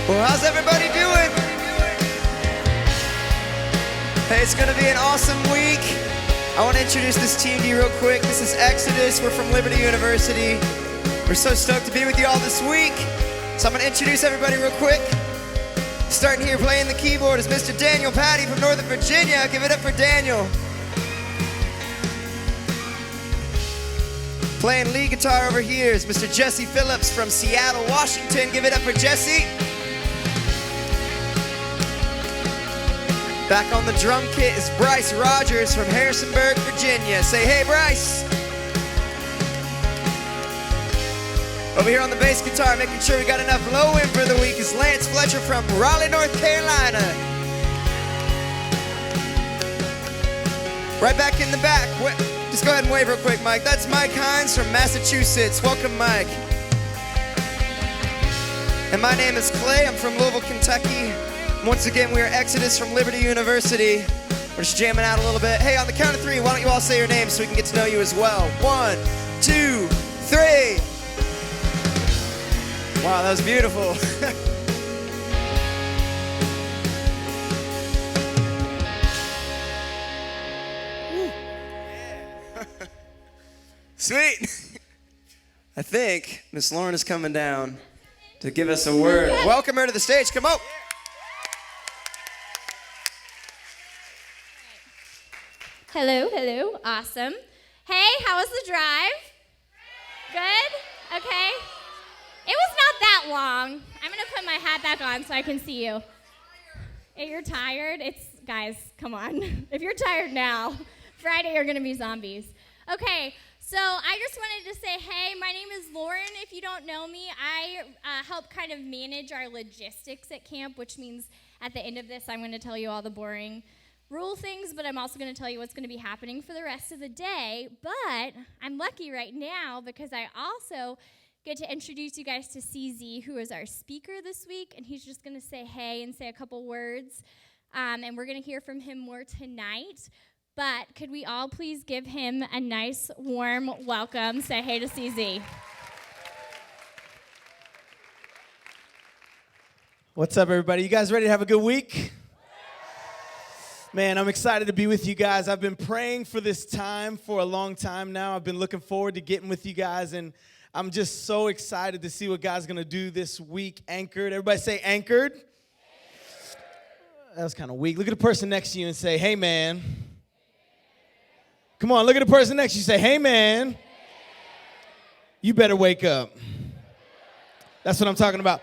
Well, how's everybody doing? Hey, it's gonna be an awesome week. I want to introduce this team to you real quick. This is Exodus. We're from Liberty University. We're so stoked to be with you all this week. So I'm gonna introduce everybody real quick. Starting here playing the keyboard is Mr. Daniel Patty from Northern Virginia. Give it up for Daniel. Playing lead guitar over here is Mr. Jesse Phillips from Seattle, Washington. Give it up for Jesse. Back on the drum kit is Bryce Rogers from Harrisonburg, Virginia. Say hey, Bryce. Over here on the bass guitar, making sure we got enough low end for the week, is Lance Fletcher from Raleigh, North Carolina. Right back in the back. Just go ahead and wave real quick, Mike. That's Mike Hines from Massachusetts. Welcome, Mike. And my name is Clay. I'm from Louisville, Kentucky. Once again, we are Exodus from Liberty University. We're just jamming out a little bit. Hey, on the count of three, why don't you all say your names so we can get to know you as well? 1, 2, 3. Wow, that was beautiful. Sweet. I think Miss Lauren is coming down to give us a word. Welcome her to the stage. Come on. Hello, hello, awesome. Hey, how was the drive? Good? Okay. It was not that long. I'm gonna put my hat back on so I can see you. If you're tired, guys, come on. If you're tired now, Friday you're gonna be zombies. Okay, so I just wanted to say, hey, my name is Lauren. If you don't know me, I help kind of manage our logistics at camp, which means at the end of this, I'm gonna tell you all the boring rule things, but I'm also going to tell you what's going to be happening for the rest of the day. But I'm lucky right now because I also get to introduce you guys to CZ, who is our speaker this week, and he's just going to say hey and say a couple words, and we're going to hear from him more tonight. But could we all please give him a nice, warm welcome? Say hey to CZ. What's up, everybody? You guys ready to have a good week? Man, I'm excited to be with you guys. I've been praying for this time for a long time now. I've been looking forward to getting with you guys, and I'm just so excited to see what God's going to do this week. Anchored. Everybody say anchored. That was kind of weak. Look at the person next to you and say, hey, man. Come on, look at the person next to you and say, hey, man. You better wake up. That's what I'm talking about.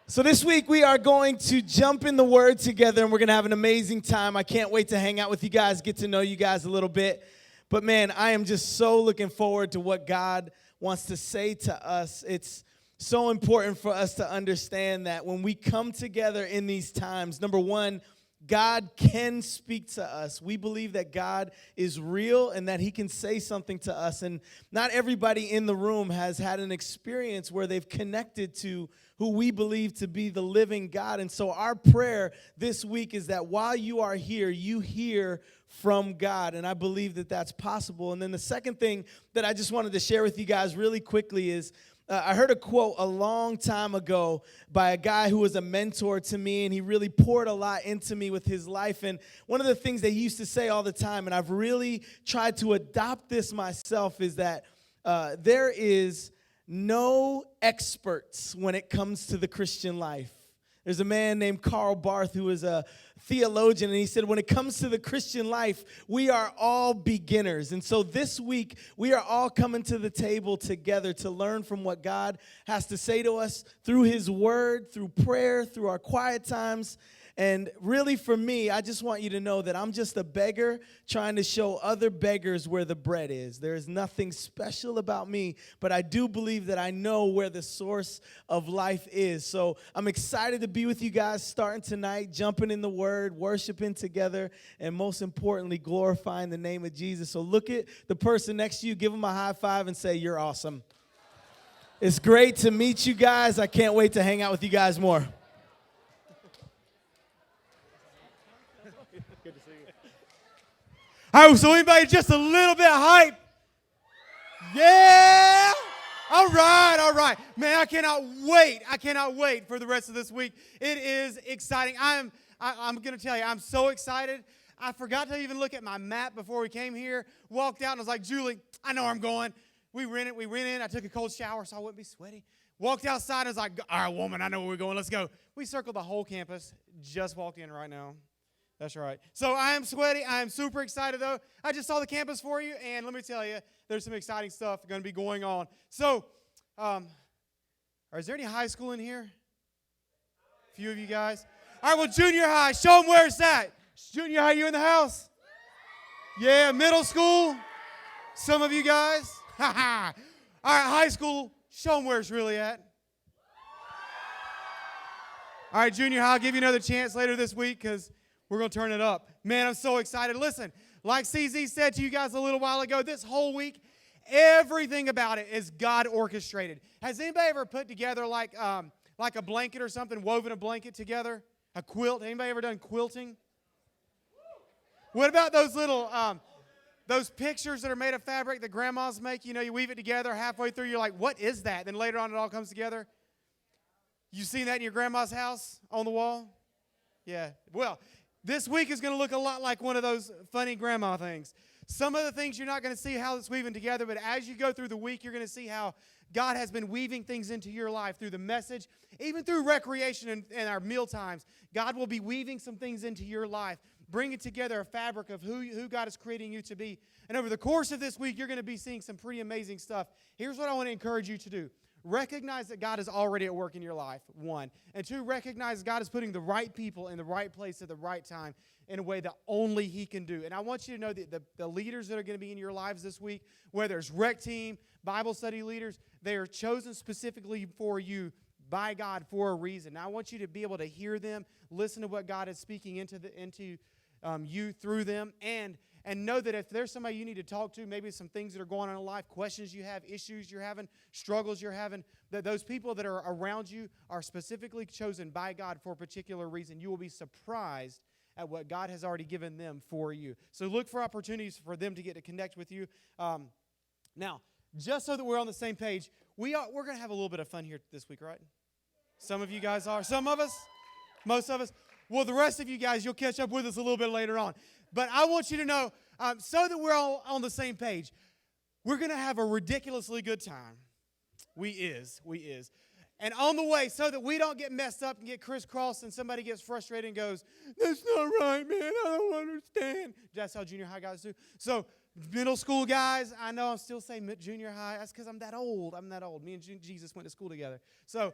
So this week we are going to jump in the Word together, and we're going to have an amazing time. I can't wait to hang out with you guys, get to know you guys a little bit. But man, I am just so looking forward to what God wants to say to us. It's so important for us to understand that when we come together in these times, number one, God can speak to us. We believe that God is real and that he can say something to us. And not everybody in the room has had an experience where they've connected to who we believe to be the living God. And so our prayer this week is that while you are here, you hear from God. And I believe that that's possible. And then the second thing that I just wanted to share with you guys really quickly is I heard a quote a long time ago by a guy who was a mentor to me, and he really poured a lot into me with his life. And one of the things that he used to say all the time, and I've really tried to adopt this myself, is that there is no experts when it comes to the Christian life. There's a man named Karl Barth who is a theologian, and he said, when it comes to the Christian life, we are all beginners. And so this week, we are all coming to the table together to learn from what God has to say to us through his word, through prayer, through our quiet times. And really for me, I just want you to know that I'm just a beggar trying to show other beggars where the bread is. There is nothing special about me, but I do believe that I know where the source of life is. So I'm excited to be with you guys starting tonight, jumping in the word, worshiping together, and most importantly, glorifying the name of Jesus. So look at the person next to you, give them a high five and say, you're awesome. It's great to meet you guys. I can't wait to hang out with you guys more. All right, so anybody just a little bit hype? Yeah! All right, all right. Man, I cannot wait. I cannot wait for the rest of this week. It is exciting. I'm going to tell you, I'm so excited. I forgot to even look at my map before we came here. Walked out and was like, Julie, I know where I'm going. We went in. I took a cold shower so I wouldn't be sweaty. Walked outside and was like, all right, woman, I know where we're going. Let's go. We circled the whole campus. Just walked in right now. That's right. So I am sweaty. I am super excited, though. I just saw the campus for you, and let me tell you, there's some exciting stuff going to be going on. So, is there any high school in here? A few of you guys. All right, well, junior high, show them where it's at. Junior high, you in the house? Yeah, middle school. Some of you guys. All right, high school, show them where it's really at. All right, junior high, I'll give you another chance later this week because we're going to turn it up. Man, I'm so excited. Listen, like CZ said to you guys a little while ago, this whole week, everything about it is God orchestrated. Has anybody ever put together like a blanket or something, woven a blanket together? A quilt? Anybody ever done quilting? What about those little, those pictures that are made of fabric that grandmas make? You know, you weave it together halfway through, you're like, what is that? Then later on it all comes together. You seen that in your grandma's house on the wall? Yeah. Well, this week is going to look a lot like one of those funny grandma things. Some of the things you're not going to see how it's weaving together, but as you go through the week, you're going to see how God has been weaving things into your life through the message, even through recreation and our meal times. God will be weaving some things into your life, bringing together a fabric of who God is creating you to be. And over the course of this week, you're going to be seeing some pretty amazing stuff. Here's what I want to encourage you to do. Recognize that God is already at work in your life, one. And two, recognize God is putting the right people in the right place at the right time in a way that only He can do. And I want you to know that the leaders that are going to be in your lives this week, whether it's rec team, Bible study leaders, they are chosen specifically for you by God for a reason. Now, I want you to be able to hear them, listen to what God is speaking into you through them, and know that if there's somebody you need to talk to, maybe some things that are going on in life, questions you have, issues you're having, struggles you're having, that those people that are around you are specifically chosen by God for a particular reason. You will be surprised at what God has already given them for you. So look for opportunities for them to get to connect with you. Now, just so that we're on the same page, we're going to have a little bit of fun here this week, right? Some of you guys are. Some of us? Most of us? Well, the rest of you guys, you'll catch up with us a little bit later on. But I want you to know, so that we're all on the same page, we're going to have a ridiculously good time. We is. And on the way, so that we don't get messed up and get crisscrossed and somebody gets frustrated and goes, that's not right, man, I don't understand. That's how junior high guys do. So middle school guys, I know I'm still saying junior high. That's because I'm that old. Me and Jesus went to school together. So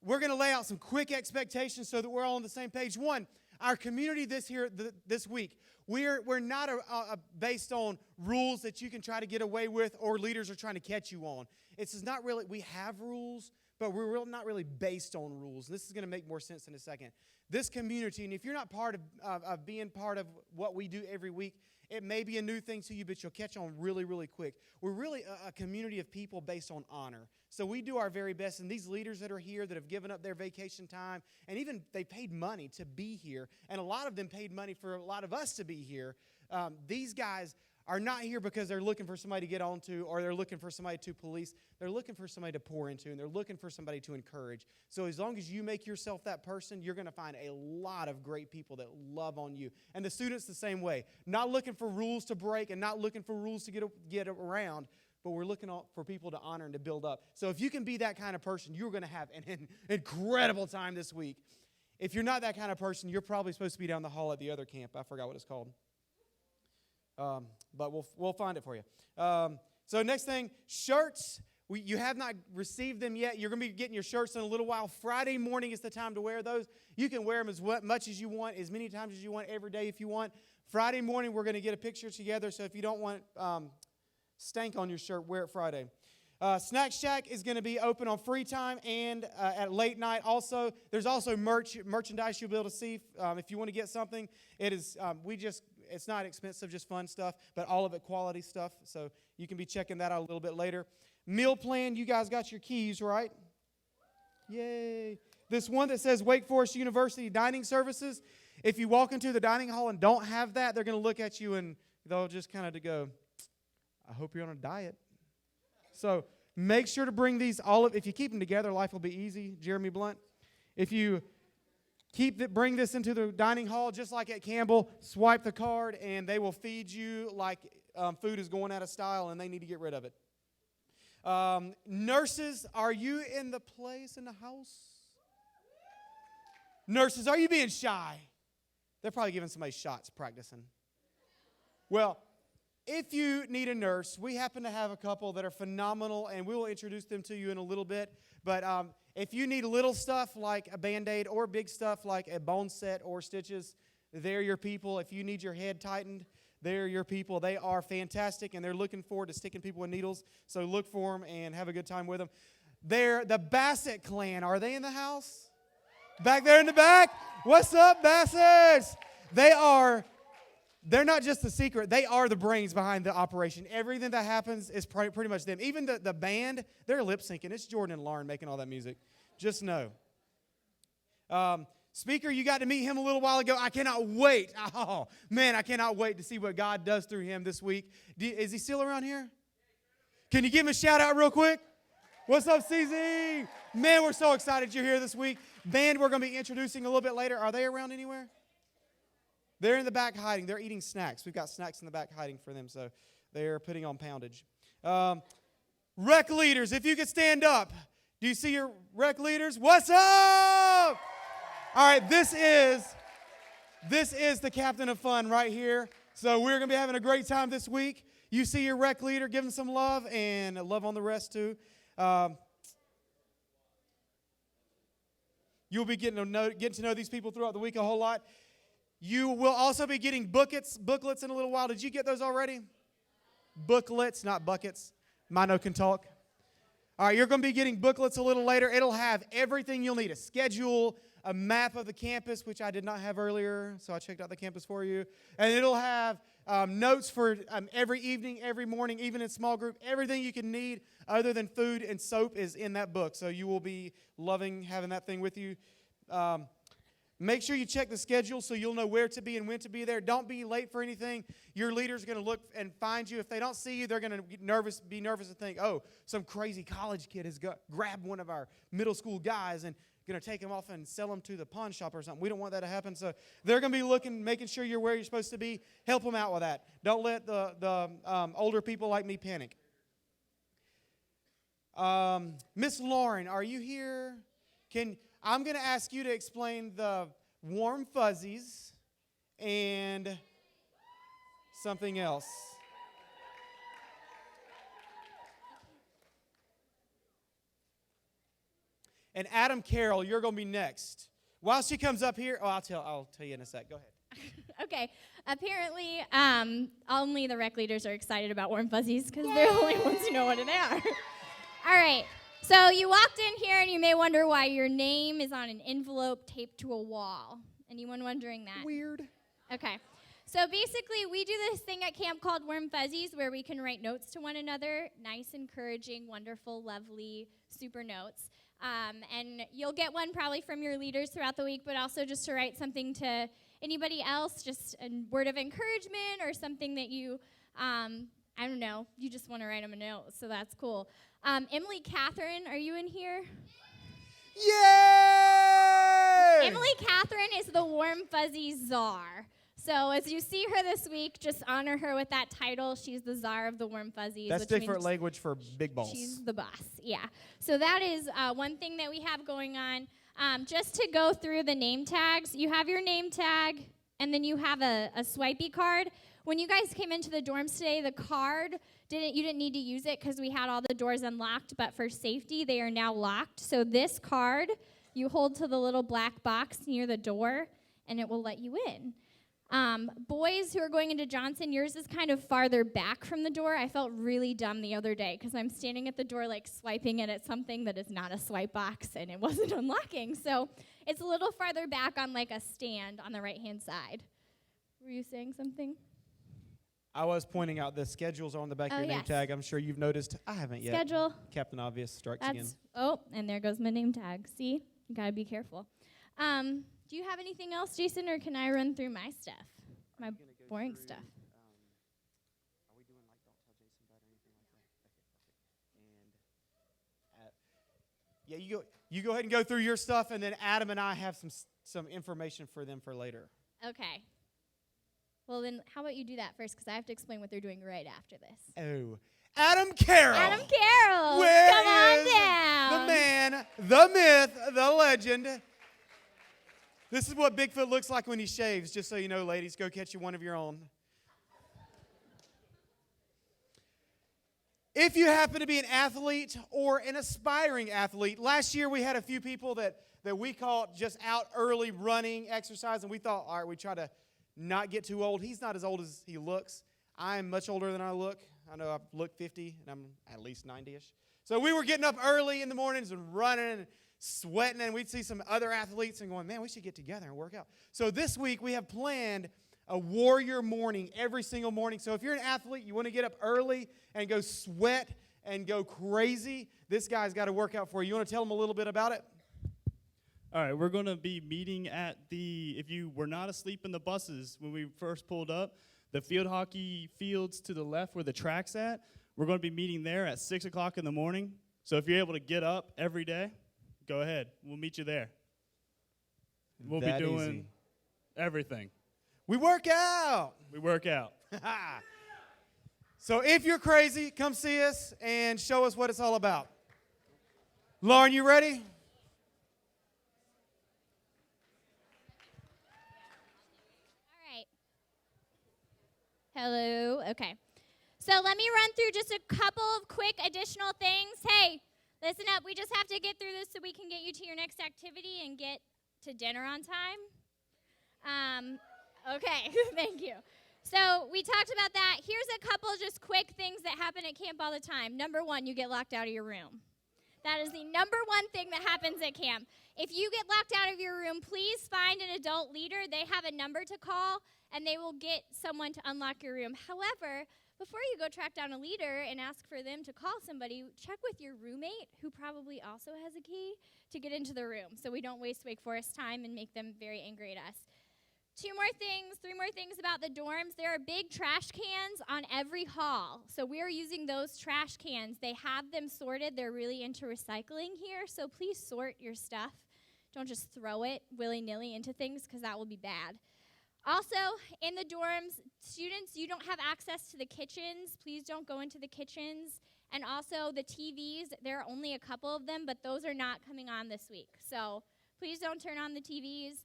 we're going to lay out some quick expectations so that we're all on the same page. One, our community this week, we're not based on rules that you can try to get away with or leaders are trying to catch you on. It's not really, we have rules, but we're not really based on rules. And this is going to make more sense in a second. This community, and if you're not part of being part of what we do every week, it may be a new thing to you, but you'll catch on really, really quick. We're really a community of people based on honor. So we do our very best, and these leaders that are here that have given up their vacation time, and even they paid money to be here, and a lot of them paid money for a lot of us to be here. These guys are not here because they're looking for somebody to get onto or they're looking for somebody to police. They're looking for somebody to pour into, and they're looking for somebody to encourage. So as long as you make yourself that person, you're going to find a lot of great people that love on you. And the students the same way. Not looking for rules to break and not looking for rules to get around, but we're looking for people to honor and to build up. So if you can be that kind of person, you're going to have an incredible time this week. If you're not that kind of person, you're probably supposed to be down the hall at the other camp. I forgot what it's called. But we'll find it for you. So next thing, shirts. You have not received them yet. You're going to be getting your shirts in a little while. Friday morning is the time to wear those. You can wear them as much as you want, as many times as you want, every day if you want. Friday morning, we're going to get a picture together. So if you don't want stank on your shirt, wear it Friday. Snack Shack is going to be open on free time and at late night. Also, there's also merchandise you'll be able to see if you want to get something. It is it's not expensive, just fun stuff, but all of it quality stuff. So you can be checking that out a little bit later. Meal plan, you guys got your keys, right? Yay. This one that says Wake Forest University Dining Services. If you walk into the dining hall and don't have that, they're going to look at you and they'll just kind of go, I hope you're on a diet. So make sure to bring these if you keep them together, life will be easy. Jeremy Blunt. If you bring this into the dining hall, just like at Campbell, swipe the card, and they will feed you like food is going out of style, and they need to get rid of it. Nurses, are you in the place in the house? Nurses, are you being shy? They're probably giving somebody shots practicing. Well, if you need a nurse, we happen to have a couple that are phenomenal, and we will introduce them to you in a little bit. But if you need little stuff like a Band-Aid or big stuff like a bone set or stitches, they're your people. If you need your head tightened, they're your people. They are fantastic, and they're looking forward to sticking people with needles. So look for them and have a good time with them. They're the Bassett clan. Are they in the house? Back there in the back? What's up, Bassetts? They're not just the secret. They are the brains behind the operation. Everything that happens is pretty much them. Even the band, they're lip syncing. It's Jordan and Lauren making all that music. Just know. Speaker, you got to meet him a little while ago. I cannot wait. Oh, man, I cannot wait to see what God does through him this week. Is he still around here? Can you give him a shout out real quick? What's up, CZ? Man, we're so excited you're here this week. Band, we're going to be introducing a little bit later. Are they around anywhere? They're in the back hiding. They're eating snacks. We've got snacks in the back hiding for them, so they're putting on poundage. Rec leaders, if you could stand up. Do you see your rec leaders? What's up? All right, this is the captain of fun right here. So we're going to be having a great time this week. You see your rec leader, give them some love, and love on the rest too. You'll be getting to know these people throughout the week a whole lot. You will also be getting booklets in a little while. Did you get those already? Booklets, not buckets. Mino can talk. All right, you're going to be getting booklets a little later. It'll have everything you'll need, a schedule, a map of the campus, which I did not have earlier, so I checked out the campus for you. And it'll have notes for every evening, every morning, even in small group. Everything you can need other than food and soap is in that book, so you will be loving having that thing with you. Make sure you check the schedule so you'll know where to be and when to be there. Don't be late for anything. Your leader's going to look and find you. If they don't see you, they're going to be nervous and think, oh, some crazy college kid has grabbed one of our middle school guys and going to take him off and sell him to the pawn shop or something. We don't want that to happen. So they're going to be looking, making sure you're where you're supposed to be. Help them out with that. Don't let the older people like me panic. Miss Lauren, are you here? I'm going to ask you to explain the warm fuzzies and something else. And Adam Carroll, you're going to be next. While she comes up here, I'll tell you in a sec. Go ahead. Okay. Apparently, only the rec leaders are excited about warm fuzzies because they're the only ones who know what they are. All right. So you walked in here, and you may wonder why your name is on an envelope taped to a wall. Anyone wondering that? Weird. Okay. So basically, we do this thing at camp called Warm Fuzzies where we can write notes to one another, nice, encouraging, wonderful, lovely, super notes. And you'll get one probably from your leaders throughout the week, but also just to write something to anybody else, just a word of encouragement or something that you, I don't know, you just want to write them a note, so that's cool. Emily Catherine, are you in here? Yay! Emily Catherine is the Warm Fuzzy Czar. So as you see her this week, just honor her with that title. She's the czar of the Warm Fuzzies. That's different language for big balls. She's the boss, yeah. So that is one thing that we have going on. Just to go through the name tags, you have your name tag, and then you have a swipey card. When you guys came into the dorms today, the card, you didn't need to use it because we had all the doors unlocked, but for safety, they are now locked. So this card, you hold to the little black box near the door, and it will let you in. Boys who are going into Johnson, yours is kind of farther back from the door. I felt really dumb the other day because I'm standing at the door like swiping it at something that is not a swipe box and it wasn't unlocking. So it's a little farther back on like a stand on the right-hand side. Were you saying something? I was pointing out the schedules are on the back of your name tag. I'm sure you've noticed. I haven't yet. Schedule. Captain Obvious strikes again. Oh, and there goes my name tag. See? You got to be careful. Do you have anything else, Jason, or can I run through my stuff? My boring stuff. Are we doing like Don't Tell Jason Bud or anything like that? Okay, perfect. Yeah, you go ahead and go through your stuff, and then Adam and I have some information for them for later. Okay. Well, then how about you do that first, because I have to explain what they're doing right after this. Oh, Adam Carroll. Adam Carroll, Where come on is down. the man, the myth, the legend? This is what Bigfoot looks like when he shaves, just so you know, ladies. Go catch you one of your own. If you happen to be an athlete or an aspiring athlete, last year we had a few people that we caught just out early running, exercise, and we thought, all right, we try to not get too old. He's not as old as he looks. I'm much older than I look. I know I look 50, and I'm at least 90-ish. So we were getting up early in the mornings and running and sweating, and we'd see some other athletes and going, man, we should get together and work out. So this week we have planned a warrior morning every single morning. So if you're an athlete, you want to get up early and go sweat and go crazy, this guy's got a workout for you. You want to tell them a little bit about it? All right, we're going to be meeting at if you were not asleep in the buses when we first pulled up, the field hockey fields to the left where the track's at, we're going to be meeting there at 6 o'clock in the morning. So if you're able to get up every day, go ahead. We'll meet you there. We'll be doing everything. We work out. We work out. So if you're crazy, come see us and show us what it's all about. Lauren, you ready? All right. Hello. Okay. So let me run through just a couple of quick additional things. Hey, listen up. We just have to get through this so we can get you to your next activity and get to dinner on time. Okay, thank you. So we talked about that. Here's a couple just quick things that happen at camp all the time. Number one, you get locked out of your room. That is the number one thing that happens at camp. If you get locked out of your room, please find an adult leader. They have a number to call, and they will get someone to unlock your room. However, before you go track down a leader and ask for them to call somebody, check with your roommate, who probably also has a key, to get into the room so we don't waste Wake Forest time and make them very angry at us. Three more things about the dorms. There are big trash cans on every hall. So we are using those trash cans. They have them sorted. They're really into recycling here. So please sort your stuff. Don't just throw it willy-nilly into things, because that will be bad. Also, in the dorms, students, you don't have access to the kitchens. Please don't go into the kitchens. And also the TVs, there are only a couple of them, but those are not coming on this week. So please don't turn on the TVs.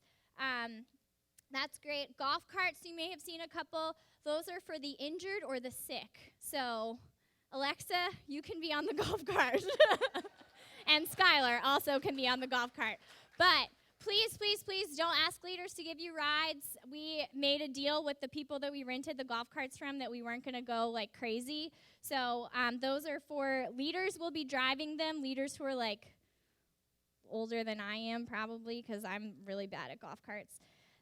That's great. Golf carts, you may have seen a couple. Those are for the injured or the sick. So, Alexa, you can be on the golf cart. And Skylar also can be on the golf cart. But please, please, please don't ask leaders to give you rides. We made a deal with the people that we rented the golf carts from that we weren't going to go like crazy. So, those are for leaders. Will be driving them, leaders who are like older than I am probably, because I'm really bad at golf carts.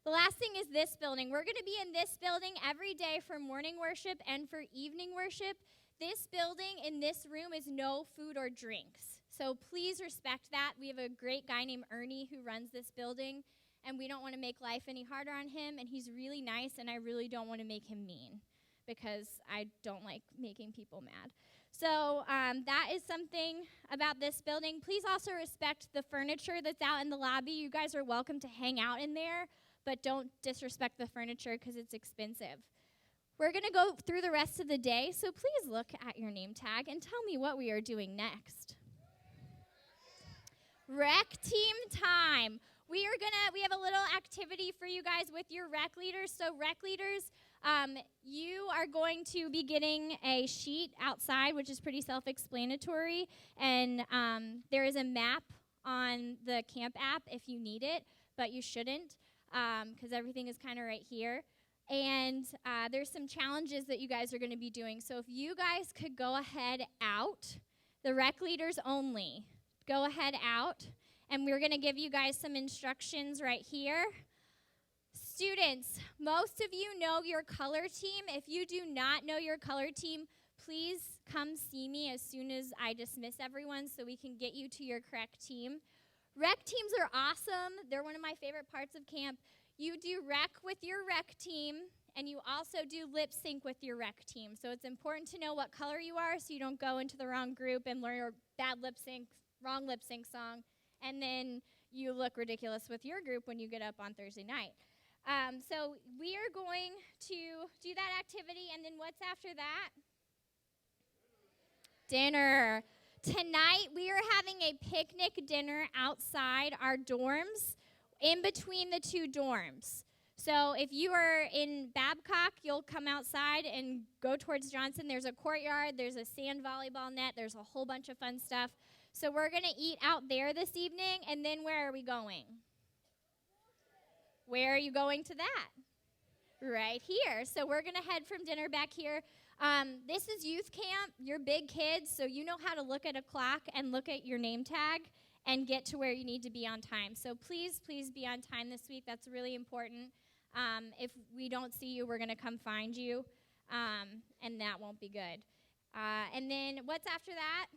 The last thing is this building. We're going to be in this building every day for morning worship and for evening worship. This building in this room is no food or drinks. So please respect that. We have a great guy named Ernie who runs this building, and we don't want to make life any harder on him, and he's really nice, and I really don't want to make him mean, because I don't like making people mad. So that is something about this building. Please also respect the furniture that's out in the lobby. You guys are welcome to hang out in there, but don't disrespect the furniture because it's expensive. We're going to go through the rest of the day, so please look at your name tag and tell me what we are doing next. Rec team time. We have a little activity for you guys with your rec leaders. So rec leaders, you are going to be getting a sheet outside, which is pretty self-explanatory, and there is a map on the camp app if you need it, but you shouldn't, because everything is kind of right here. And there's some challenges that you guys are going to be doing. So if you guys could go ahead out, the rec leaders only, go ahead out, and we're going to give you guys some instructions right here. Students, most of you know your color team. If you do not know your color team, please come see me as soon as I dismiss everyone so we can get you to your correct team. Rec teams are awesome. They're one of my favorite parts of camp. You do rec with your rec team, and you also do lip sync with your rec team. So it's important to know what color you are so you don't go into the wrong group and learn your bad lip sync wrong lip sync song, and then you look ridiculous with your group when you get up on Thursday night. So we are going to do that activity, and then what's after that? Dinner. Tonight, we are having a picnic dinner outside our dorms, in between the two dorms. So if you are in Babcock, you'll come outside and go towards Johnson. There's a courtyard, there's a sand volleyball net, there's a whole bunch of fun stuff. So we're going to eat out there this evening, and then where are we going? Where are you going to that? Right here. So we're going to head from dinner back here. This is youth camp. You're big kids, so you know how to look at a clock and look at your name tag and get to where you need to be on time. So please be on time this week. That's really important. If we don't see you, we're going to come find you, and that won't be good. And then what's after that?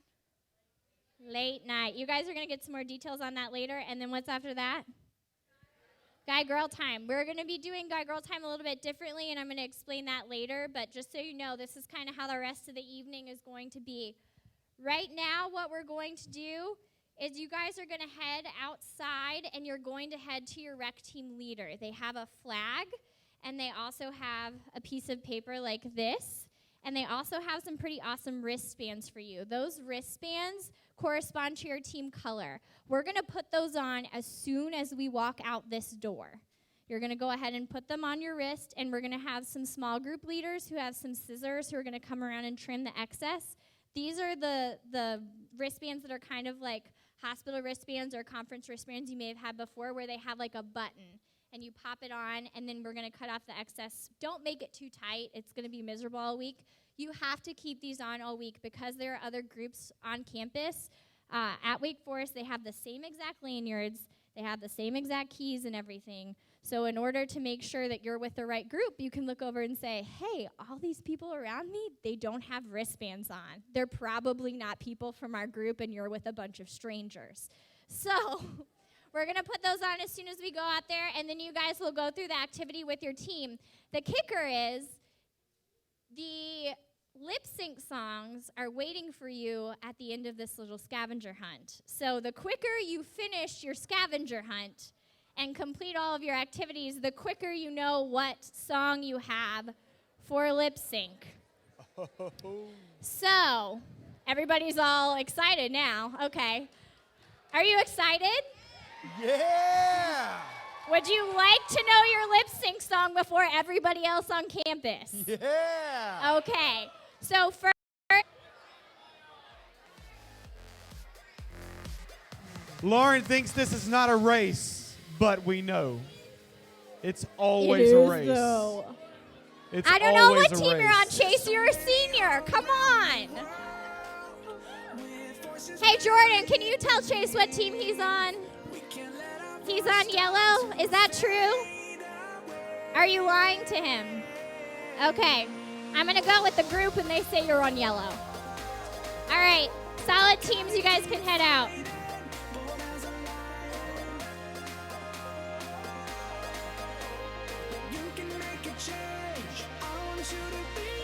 Late night. You guys are going to get some more details on that later. And then what's after that? Guy-girl time. We're going to be doing guy-girl time a little bit differently, and I'm going to explain that later. But just so you know, this is kind of how the rest of the evening is going to be. Right now, what we're going to do is you guys are going to head outside, and you're going to head to your rec team leader. They have a flag, and they also have a piece of paper like this, and they also have some pretty awesome wristbands for you. Those wristbands correspond to your team color. We're going to put those on as soon as we walk out this door. You're going to go ahead and put them on your wrist, and we're going to have some small group leaders who have some scissors who are going to come around and trim the excess. These are the wristbands that are kind of like hospital wristbands or conference wristbands you may have had before, where they have like a button, and you pop it on, and then we're going to cut off the excess. Don't make it too tight. It's going to be miserable all week. You have to keep these on all week because there are other groups on campus. At Wake Forest, they have the same exact lanyards. They have the same exact keys and everything. So in order to make sure that you're with the right group, you can look over and say, hey, all these people around me, they don't have wristbands on. They're probably not people from our group, and you're with a bunch of strangers. So we're going to put those on as soon as we go out there, and then you guys will go through the activity with your team. The kicker is the lip sync songs are waiting for you at the end of this little scavenger hunt. So the quicker you finish your scavenger hunt and complete all of your activities, the quicker you know what song you have for lip sync. So everybody's all excited now. Okay. Are you excited? Yeah! Would you like to know your lip sync song before everybody else on campus? Yeah! Okay. So first, Lauren thinks this is not a race, but we know it's always a race. It's I don't know always what a team you're on, race. Chase. You're a senior. Come on. Hey, Jordan, can you tell Chase what team he's on? He's on yellow. Is that true? Are you lying to him? Okay. I'm going to go with the group, and they say you're on yellow. All right. Solid teams. You guys can head out. You can make a change. I want you to be